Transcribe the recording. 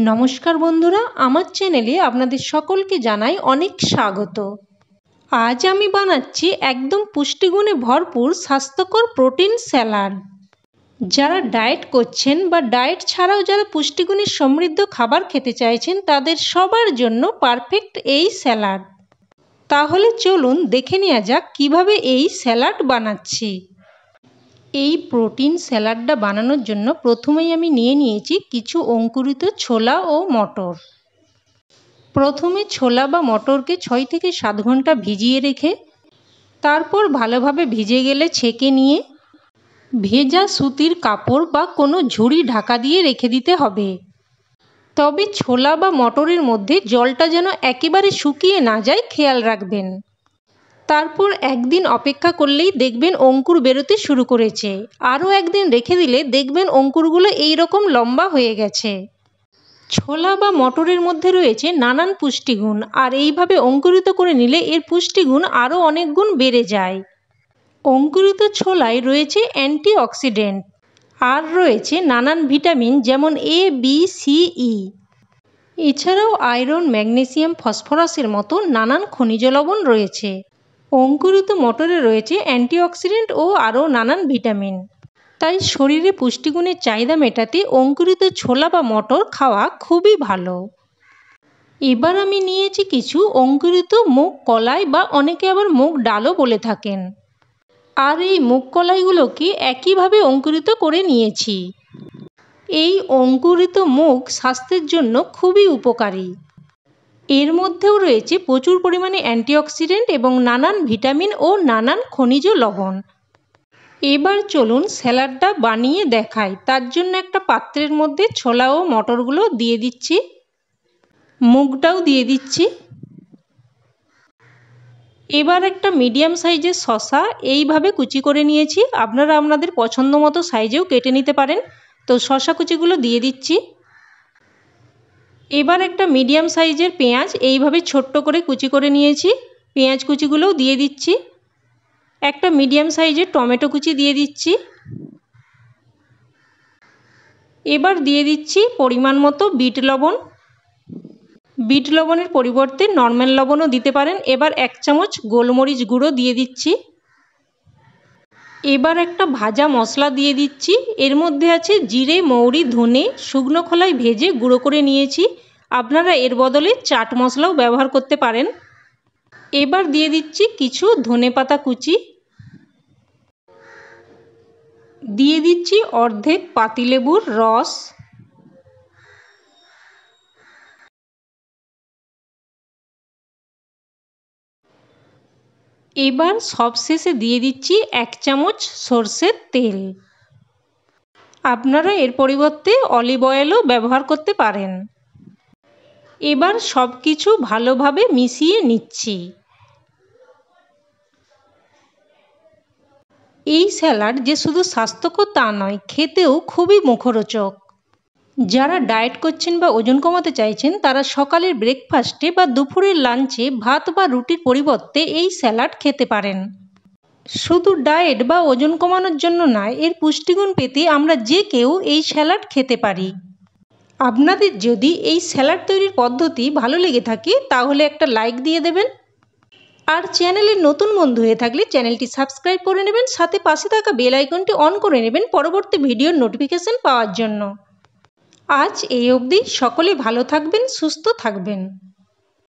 নমস্কার বন্ধুরা, আমার চ্যানেলে আপনাদের সকলকে জানাই অনেক স্বাগত। আজ আমি বানাচ্ছি একদম পুষ্টিগুণে ভরপুর স্বাস্থ্যকর প্রোটিন স্যালাড। যারা ডায়েট করছেন বা ডায়েট ছাড়াও যারা পুষ্টিগুণে সমৃদ্ধ খাবার খেতে চাইছেন তাদের সবার জন্য পারফেক্ট এই স্যালাড। তাহলে চলুন দেখে নেওয়া যাক কিভাবে এই স্যালাড বানাচ্ছি। এই প্রোটিন স্যালাডটা বানানোর জন্য প্রথমেই আমি নিয়েছি কিছু অঙ্কুরিত ছোলা ও মটর। প্রথমে ছোলা বা মটরকে 6 থেকে 7 ঘন্টা ভিজিয়ে রেখে তারপর ভালোভাবে ভিজে গেলে ছেঁকে নিয়ে ভেজা সুতির কাপড় বা কোনো ঝুড়ি ঢাকা দিয়ে রেখে দিতে হবে। তবে ছোলা বা মটরের মধ্যে জলটা যেন একেবারে শুকিয়ে না যায় খেয়াল রাখবেন। তারপর একদিন অপেক্ষা করলেই দেখবেন অঙ্কুর বেরোতে শুরু করেছে। আরও একদিন রেখে দিলে দেখবেন অঙ্কুরগুলো এই রকম লম্বা হয়ে গেছে। ছোলা বা মটরের মধ্যে রয়েছে নানান পুষ্টিগুণ, আর এইভাবে অঙ্কুরিত করে নিলে এর পুষ্টিগুণ আরও অনেক গুণ বেড়ে যায়। অঙ্কুরিত ছোলায় রয়েছে অ্যান্টিঅক্সিডেন্ট আর রয়েছে নানান ভিটামিন যেমন এ, বি, সি, ই। এছাড়াও আয়রন, ম্যাগনেসিয়াম, ফসফরাসের মতো নানান খনিজ লবণ রয়েছে। অঙ্কুরিত মটরে রয়েছে অ্যান্টিঅক্সিডেন্ট ও আরও নানান ভিটামিন। তাই শরীরে পুষ্টিগুণের চাহিদা মেটাতে অঙ্কুরিত ছোলা বা মটর খাওয়া খুবই ভালো। এবার আমি নিয়েছি কিছু অঙ্কুরিত মুগ কলাই বা অনেকে আবার মুগ ডালও বলে থাকেন। আর এই মুগ কলাইগুলোকে একইভাবে অঙ্কুরিত করে নিয়েছি। এই অঙ্কুরিত মুগ স্বাস্থ্যের জন্য খুবই উপকারী। এর মধ্যেও রয়েছে প্রচুর পরিমাণে অ্যান্টিঅক্সিডেন্ট এবং নানান ভিটামিন ও নানান খনিজ লবণ। এবার চলুন স্যালাডটা বানিয়ে দেখাই। তার জন্য একটা পাত্রের মধ্যে ছোলা ও মটরগুলো দিয়ে দিচ্ছি, মুগটাও দিয়ে দিচ্ছি। এবার একটা মিডিয়াম সাইজের শসা এইভাবে কুচি করে নিয়েছি। আপনারা আপনাদের পছন্দ মতো সাইজেও কেটে নিতে পারেন। তো শসা কুচিগুলো দিয়ে দিচ্ছি। এবার একটা মিডিয়াম সাইজের পেঁয়াজ এইভাবে ছোট্ট করে কুচি করে নিয়েছি, পেঁয়াজ কুচিগুলোও দিয়ে দিচ্ছি। একটা মিডিয়াম সাইজের টমেটো কুচি দিয়ে দিচ্ছি। এবার দিয়ে দিচ্ছি পরিমাণ মতো বিট লবণ। বিট লবণের পরিবর্তে নর্মাল লবণও দিতে পারেন। এবার 1 চামচ গোলমরিচ গুঁড়ো দিয়ে দিচ্ছি। এবার একটা ভাজা মশলা দিয়ে দিচ্ছি। এর মধ্যে আছে জিরে, মৌরি, ধনে শুকনো খোলায় ভেজে গুঁড়ো করে নিয়েছি। আপনারা এর বদলে চাট মশলাও ব্যবহার করতে পারেন। এবার দিয়ে দিচ্ছি কিছু ধনেপাতা কুচি, দিয়ে দিচ্ছি অর্ধেক পাতিলেবুর রস, এবার সবশেষে দিয়ে দিচ্ছি 1 চামচ সরষের তেল। আপনারা এর পরিবর্তে অলিভ অয়েলও ব্যবহার করতে পারেন। এবার সব কিছু ভালোভাবে মিশিয়ে নিচ্ছি। এই স্যালাড যে শুধু স্বাস্থ্যকর তা নয়, খেতেও খুবই মুখরোচক। যারা ডায়েট করছেন বা ওজন কমাতে চাইছেন তারা সকালের ব্রেকফাস্টে বা দুপুরের লাঞ্চে ভাত বা রুটির পরিবর্তে এই স্যালাড খেতে পারেন। শুধু ডায়েট বা ওজন কমানোর জন্য নয়, এর পুষ্টিগুণ পেতে আমরা যে কেউ এই স্যালাড খেতে পারি। আপনাদের যদি এই স্যালাড তৈরির পদ্ধতি ভালো লেগে থাকে তাহলে একটা লাইক দিয়ে দেবেন। আর চ্যানেলের নতুন বন্ধু হয়ে থাকলে চ্যানেলটি সাবস্ক্রাইব করে নেবেন, সাথে পাশে থাকা বেল আইকনটি অন করে নেবেন পরবর্তী ভিডিওর নোটিফিকেশন পাওয়ার জন্য। আজ এই অবধি। সকলে ভালো থাকবেন, সুস্থ থাকবেন।